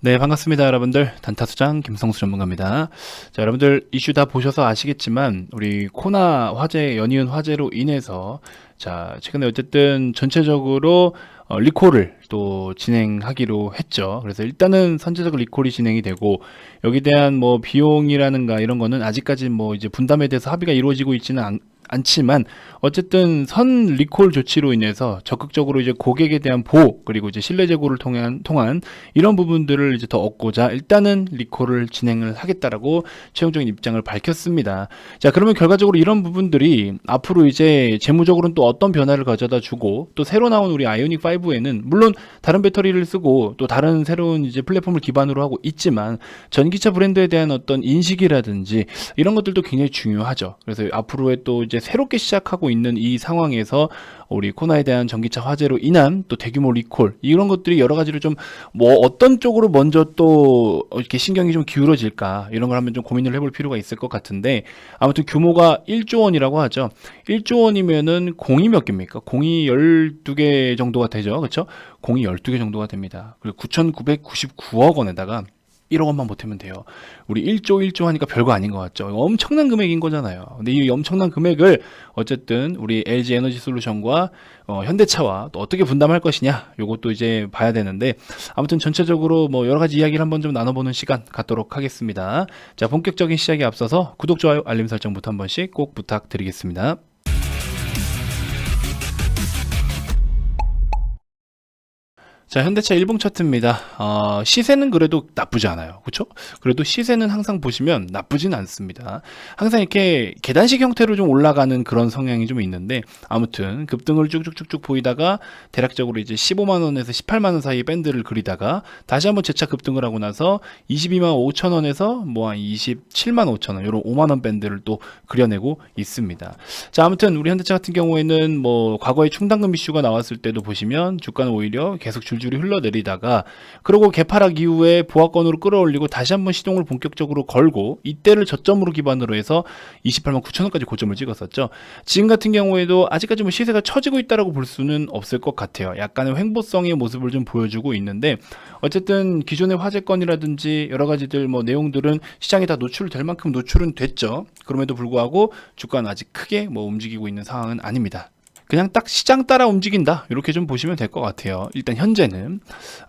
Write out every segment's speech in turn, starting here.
네, 반갑습니다, 여러분들. 단타수장 김성수 전문가입니다. 자, 여러분들 이슈 다 보셔서 아시겠지만 우리 코나 화재, 연이은 화재로 인해서 자, 최근에 어쨌든 전체적으로 리콜을 또 진행하기로 했죠. 그래서 일단은 선제적 리콜이 진행이 되고 여기 대한 뭐 비용이라는가 이런 거는 아직까지 뭐 이제 분담에 대해서 합의가 이루어지고 있지는 않지만 어쨌든 선 리콜 조치로 인해서 적극적으로 이제 고객에 대한 보호 그리고 이제 신뢰 제고를 통한 이런 부분들을 이제 더 얻고자 일단은 리콜을 진행을 하겠다라고 최종적인 입장을 밝혔습니다. 자, 그러면 결과적으로 이런 부분들이 앞으로 이제 재무적으로는 또 어떤 변화를 가져다 주고 또 새로 나온 우리 아이오닉 5에는 물론 다른 배터리를 쓰고 또 다른 새로운 이제 플랫폼을 기반으로 하고 있지만 전기차 브랜드에 대한 어떤 인식이라든지 이런 것들도 굉장히 중요하죠. 그래서 앞으로의 또 이제 새롭게 시작하고 있는 이 상황에서 우리 코나에 대한 전기차 화재로 인한 또 대규모 리콜 이런 것들이 여러 가지를 좀 뭐 어떤 쪽으로 먼저 또 이렇게 신경이 좀 기울어질까 이런 걸 한번 좀 고민을 해볼 필요가 있을 것 같은데 아무튼 규모가 1조 원이라고 하죠. 1조 원이면은 공이 몇 개입니까? 공이 12개 정도가 되죠. 그렇죠? 공이 12개 정도가 됩니다. 그리고 9,999억 원에다가 1억 원만 보태면 돼요. 우리 1조 하니까 별거 아닌 것 같죠. 엄청난 금액인 거잖아요. 근데 이 엄청난 금액을 어쨌든 우리 LG 에너지 솔루션과 현대차와 또 어떻게 분담할 것이냐 요것도 이제 봐야 되는데 아무튼 전체적으로 뭐 여러 가지 이야기를 한번 좀 나눠보는 시간 갖도록 하겠습니다. 자, 본격적인 시작에 앞서서 구독, 좋아요, 알림 설정부터 한 번씩 꼭 부탁드리겠습니다. 자, 현대차 일봉 차트입니다. 시세는 그래도 나쁘지 않아요. 그렇죠? 그래도 시세는 항상 보시면 나쁘진 않습니다. 항상 이렇게 계단식 형태로 좀 올라가는 그런 성향이 좀 있는데 아무튼 급등을 쭉쭉쭉쭉 보이다가 대략적으로 이제 15만 원에서 18만 원 사이에 밴드를 그리다가 다시 한번 재차 급등을 하고 나서 22만 5천 원에서 뭐 한 27만 5천 원 이런 5만 원 밴드를 또 그려내고 있습니다. 자, 아무튼 우리 현대차 같은 경우에는 뭐 과거에 충당금 이슈가 나왔을 때도 보시면 주가는 오히려 계속 줄줄이 흘러내리다가 그리고 개파락 이후에 보합권으로 끌어올리고 다시 한번 시동을 본격적으로 걸고 이때를 저점으로 기반으로 해서 28만 9천 원까지 고점을 찍었었죠. 지금 같은 경우에도 아직까지 뭐 시세가 처지고 있다라고 볼 수는 없을 것 같아요. 약간의 횡보성의 모습을 좀 보여주고 있는데 어쨌든 기존의 화재건이라든지 여러 가지들 뭐 내용들은 시장에 다 노출될 만큼 노출은 됐죠. 그럼에도 불구하고 주가는 아직 크게 뭐 움직이고 있는 상황은 아닙니다. 그냥 딱 시장 따라 움직인다 이렇게 좀 보시면 될 것 같아요. 일단 현재는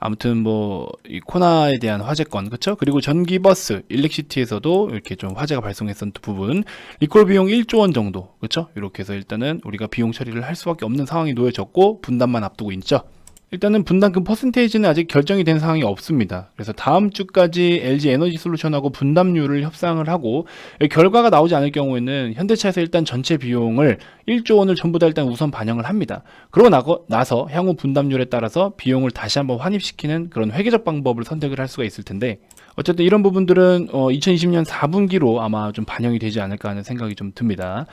아무튼 뭐 이 코나에 대한 화재건 그렇죠? 그리고 전기버스 일렉시티에서도 이렇게 좀 화재가 발생했던 부분 리콜 비용 1조 원 정도 그렇죠? 이렇게 해서 일단은 우리가 비용 처리를 할 수밖에 없는 상황이 놓여졌고 분담만 앞두고 있죠. 일단은 분담금 퍼센테이지는 아직 결정이 된 상황이 없습니다. 그래서 다음 주까지 LG 에너지 솔루션하고 분담률을 협상을 하고 결과가 나오지 않을 경우에는 현대차에서 일단 전체 비용을 1조 원을 전부 다 일단 우선 반영을 합니다. 그러고 나서 향후 분담률에 따라서 비용을 다시 한번 환입시키는 그런 회계적 방법을 선택을 할 수가 있을 텐데 어쨌든 이런 부분들은 2020년 4분기로 아마 좀 반영이 되지 않을까 하는 생각이 좀 듭니다.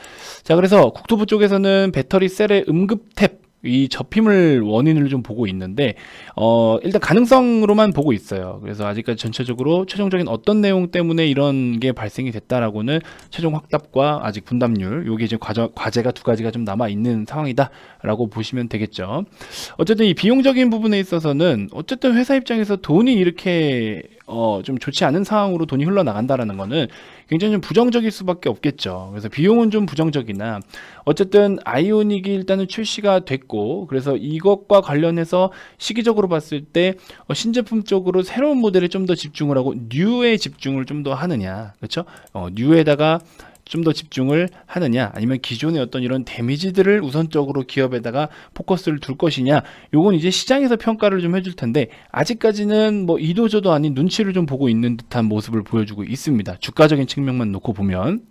자, 그래서 국토부 쪽에서는 배터리 셀의 음급 탭 이 접힘을 원인을 좀 보고 있는데 일단 가능성으로만 보고 있어요. 그래서 아직까지 전체적으로 최종적인 어떤 내용 때문에 이런 게 발생이 됐다라고는 최종 확답과 아직 분담률 요게 이제 과제가 두 가지가 좀 남아 있는 상황이다라고 보시면 되겠죠. 어쨌든 이 비용적인 부분에 있어서는 어쨌든 회사 입장에서 돈이 이렇게 좀 좋지 않은 상황으로 돈이 흘러나간다라는 거는 굉장히 좀 부정적일 수밖에 없겠죠. 그래서 비용은 좀 부정적이나 어쨌든 아이오닉이 일단은 출시가 됐고 그래서 이것과 관련해서 시기적으로 봤을 때 신제품 쪽으로 새로운 모델에 좀 더 집중을 하고 뉴에 집중을 좀 더 하느냐 그렇죠? 뉴에다가 좀 더 집중을 하느냐 아니면 기존의 어떤 이런 데미지들을 우선적으로 기업에다가 포커스를 둘 것이냐 요건 이제 시장에서 평가를 좀 해줄 텐데 아직까지는 뭐 이도저도 아닌 눈치를 좀 보고 있는 듯한 모습을 보여주고 있습니다. 주가적인 측면만 놓고 보면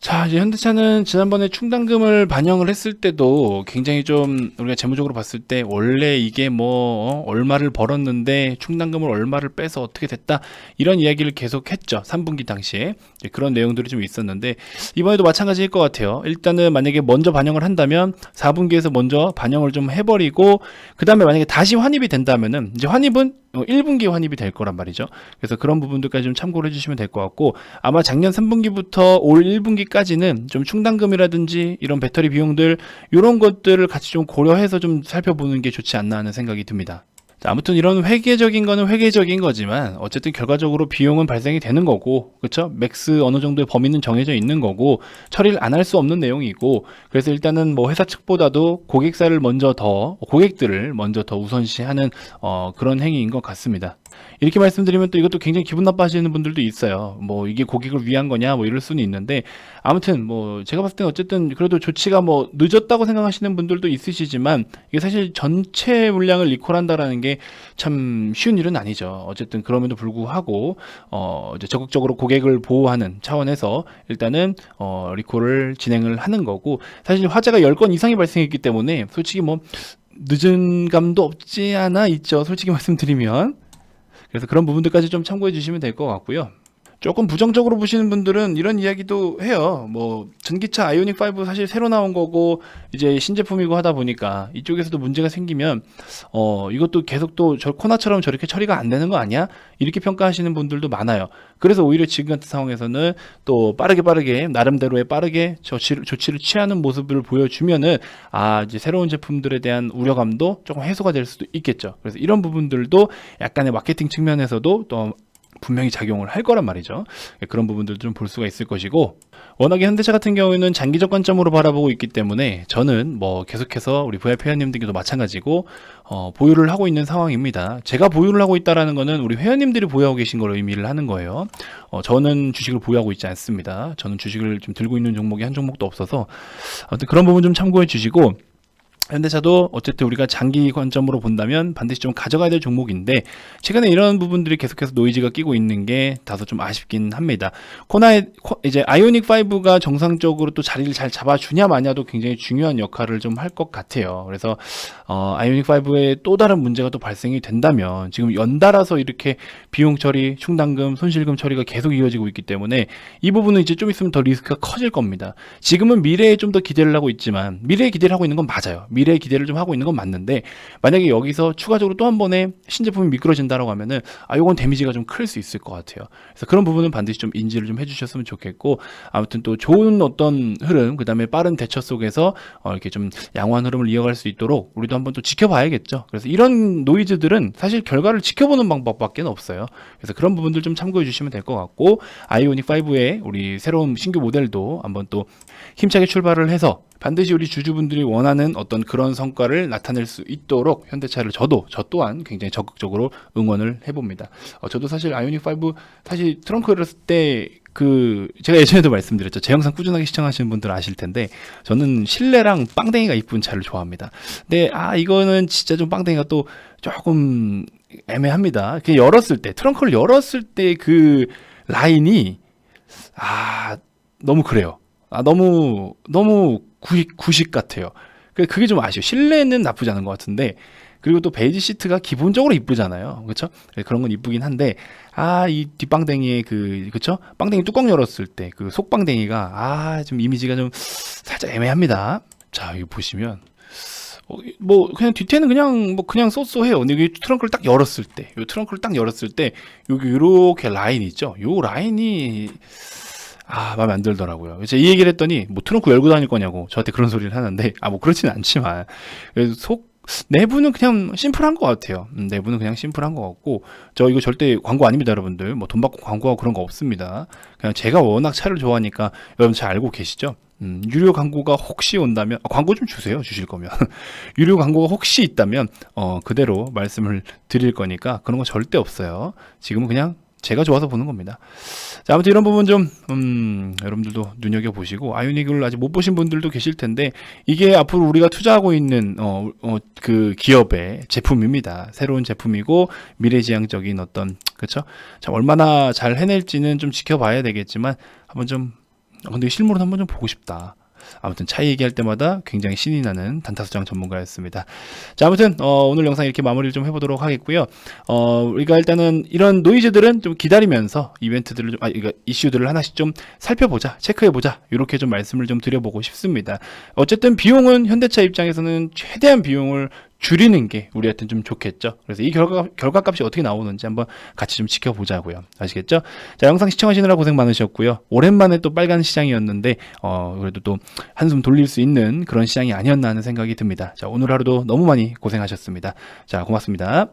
자, 이제 현대차는 지난번에 충당금을 반영을 했을 때도 굉장히 좀 우리가 재무적으로 봤을 때 원래 이게 뭐 얼마를 벌었는데 충당금을 얼마를 빼서 어떻게 됐다 이런 이야기를 계속 했죠. 3분기 당시에 그런 내용들이 좀 있었는데 이번에도 마찬가지일 것 같아요. 일단은 만약에 먼저 반영을 한다면 4분기에서 먼저 반영을 좀 해버리고 그 다음에 만약에 다시 환입이 된다면은 이제 환입은 1분기에 환입이 될 거란 말이죠. 그래서 그런 부분들까지 좀 참고를 해주시면 될 것 같고 아마 작년 3분기부터 올 1분기까지는 좀 충당금이라든지 이런 배터리 비용들 이런 것들을 같이 좀 고려해서 좀 살펴보는 게 좋지 않나 하는 생각이 듭니다. 자, 아무튼 이런 회계적인 거는 회계적인 거지만 어쨌든 결과적으로 비용은 발생이 되는 거고, 그렇죠? 맥스 어느 정도의 범위는 정해져 있는 거고 처리를 안 할 수 없는 내용이고, 그래서 일단은 뭐 회사 측보다도 고객들을 먼저 더 우선시하는 그런 행위인 것 같습니다. 이렇게 말씀드리면 또 이것도 굉장히 기분 나빠하시는 분들도 있어요. 뭐 이게 고객을 위한 거냐 뭐 이럴 수는 있는데, 아무튼 뭐 제가 봤을 때는 어쨌든 그래도 조치가 뭐 늦었다고 생각하시는 분들도 있으시지만 이게 사실 전체 물량을 리콜한다라는 게 참 쉬운 일은 아니죠. 어쨌든 그럼에도 불구하고 이제 적극적으로 고객을 보호하는 차원에서 일단은 리콜을 진행을 하는 거고, 사실 화재가 10건 이상이 발생했기 때문에 솔직히 뭐 늦은 감도 없지 않아 있죠. 솔직히 말씀드리면. 그래서 그런 부분들까지 좀 참고해 주시면 될 것 같고요. 조금 부정적으로 보시는 분들은 이런 이야기도 해요. 뭐 전기차 아이오닉 5 사실 새로 나온 거고 이제 신제품이고 하다 보니까 이쪽에서도 문제가 생기면 이것도 계속 또 저 코나처럼 저렇게 처리가 안 되는 거 아니야? 이렇게 평가하시는 분들도 많아요. 그래서 오히려 지금 같은 상황에서는 또 빠르게 나름대로의 빠르게 조치를 취하는 모습을 보여주면은 이제 새로운 제품들에 대한 우려감도 조금 해소가 될 수도 있겠죠. 그래서 이런 부분들도 약간의 마케팅 측면에서도 또 분명히 작용을 할 거란 말이죠. 그런 부분들도 좀 볼 수가 있을 것이고, 워낙에 현대차 같은 경우에는 장기적 관점으로 바라보고 있기 때문에 저는 뭐 계속해서 우리 VIP 회원님들께도 마찬가지고 보유를 하고 있는 상황입니다. 제가 보유를 하고 있다라는 거는 우리 회원님들이 보유하고 계신 걸 의미를 하는 거예요. 저는 주식을 보유하고 있지 않습니다. 저는 주식을 좀 들고 있는 종목이 한 종목도 없어서, 아무튼 그런 부분 좀 참고해 주시고, 현대차도 어쨌든 우리가 장기 관점으로 본다면 반드시 좀 가져가야 될 종목인데, 최근에 이런 부분들이 계속해서 노이즈가 끼고 있는 게 다소 좀 아쉽긴 합니다. 이제 아이오닉 5가 정상적으로 또 자리를 잘 잡아주냐 마냐도 굉장히 중요한 역할을 좀 할 것 같아요. 그래서 아이오닉 5에 또 다른 문제가 또 발생이 된다면, 지금 연달아서 이렇게 비용 처리, 충당금, 손실금 처리가 계속 이어지고 있기 때문에 이 부분은 이제 좀 있으면 더 리스크가 커질 겁니다. 지금은 미래에 좀 더 기대를 하고 있지만, 미래에 기대를 하고 있는 건 맞아요. 미래에 기대를 좀 하고 있는 건 맞는데, 만약에 여기서 추가적으로 또 한 번에 신제품이 미끄러진다라고 하면은 요건 데미지가 좀 클 수 있을 것 같아요. 그래서 그런 부분은 반드시 좀 인지를 좀 해주셨으면 좋겠고, 아무튼 또 좋은 어떤 흐름, 그 다음에 빠른 대처 속에서 이렇게 좀 양호한 흐름을 이어갈 수 있도록 우리도 한번 또 지켜봐야겠죠. 그래서 이런 노이즈들은 사실 결과를 지켜보는 방법밖에 없어요. 그래서 그런 부분들 좀 참고해 주시면 될 것 같고, 아이오닉 5의 우리 새로운 신규 모델도 한번 또 힘차게 출발을 해서 반드시 우리 주주분들이 원하는 어떤 그런 성과를 나타낼 수 있도록 현대차를 저 또한 굉장히 적극적으로 응원을 해봅니다. 저도 사실 아이오닉 5 사실 트렁크를 쓸 때 제가 예전에도 말씀드렸죠. 제 영상 꾸준하게 시청하시는 분들 아실 텐데, 저는 실내랑 빵댕이가 이쁜 차를 좋아합니다. 근데 이거는 진짜 좀 빵댕이가 또 조금 애매합니다. 트렁크를 열었을 때 그 라인이 너무 그래요. 너무 구식 같아요. 그게 좀 아쉬워요. 실내는 나쁘지 않은 것 같은데, 그리고 또 베이지 시트가 기본적으로 이쁘잖아요. 그렇죠? 그런 건 이쁘긴 한데, 이 뒷방댕이의 그렇죠? 빵댕이 뚜껑 열었을 때 그 속방댕이가 좀 이미지가 좀 살짝 애매합니다. 자, 이거 보시면 뭐 그냥 뒤태는 그냥 쏘쏘해요. 근데 이 트렁크를 딱 열었을 때 여기 이렇게 라인 있죠? 요 라인이 마음에 안 들더라고요. 제가 이 얘기를 했더니 뭐 트렁크 열고 다닐 거냐고 저한테 그런 소리를 하는데, 뭐 그렇지는 않지만, 그래서 내부는 그냥 심플한 것 같아요. 내부는 그냥 심플한 것 같고, 저 이거 절대 광고 아닙니다, 여러분들. 뭐 돈 받고 광고하고 그런 거 없습니다. 그냥 제가 워낙 차를 좋아하니까 여러분 잘 알고 계시죠? 유료 광고가 혹시 온다면 광고 좀 주세요. 주실 거면 유료 광고가 혹시 있다면 그대로 말씀을 드릴 거니까 그런 거 절대 없어요. 지금은 그냥 제가 좋아서 보는 겁니다. 자, 아무튼 이런 부분 좀 여러분들도 눈여겨보시고, 아이오닉을 아직 못 보신 분들도 계실 텐데, 이게 앞으로 우리가 투자하고 있는 그 기업의 제품입니다. 새로운 제품이고 미래지향적인 어떤, 그쵸? 자, 얼마나 잘 해낼지는 좀 지켜봐야 되겠지만, 근데 실물은 한번 좀 보고 싶다. 아무튼 차 얘기할 때마다 굉장히 신이 나는 단타수장 전문가였습니다. 자, 아무튼 오늘 영상 이렇게 마무리를 좀 해보도록 하겠고요. 우리가 일단은 이런 노이즈들은 좀 기다리면서 이벤트들을 이슈들을 하나씩 좀 살펴보자, 체크해보자, 이렇게 좀 말씀을 좀 드려보고 싶습니다. 어쨌든 비용은 현대차 입장에서는 최대한 비용을 줄이는 게 우리한테는 좀 좋겠죠. 그래서 이 결과값이 어떻게 나오는지 한번 같이 좀 지켜보자고요. 아시겠죠? 자, 영상 시청하시느라 고생 많으셨고요. 오랜만에 또 빨간 시장이었는데 그래도 또 한숨 돌릴 수 있는 그런 시장이 아니었나 하는 생각이 듭니다. 자, 오늘 하루도 너무 많이 고생하셨습니다. 자, 고맙습니다.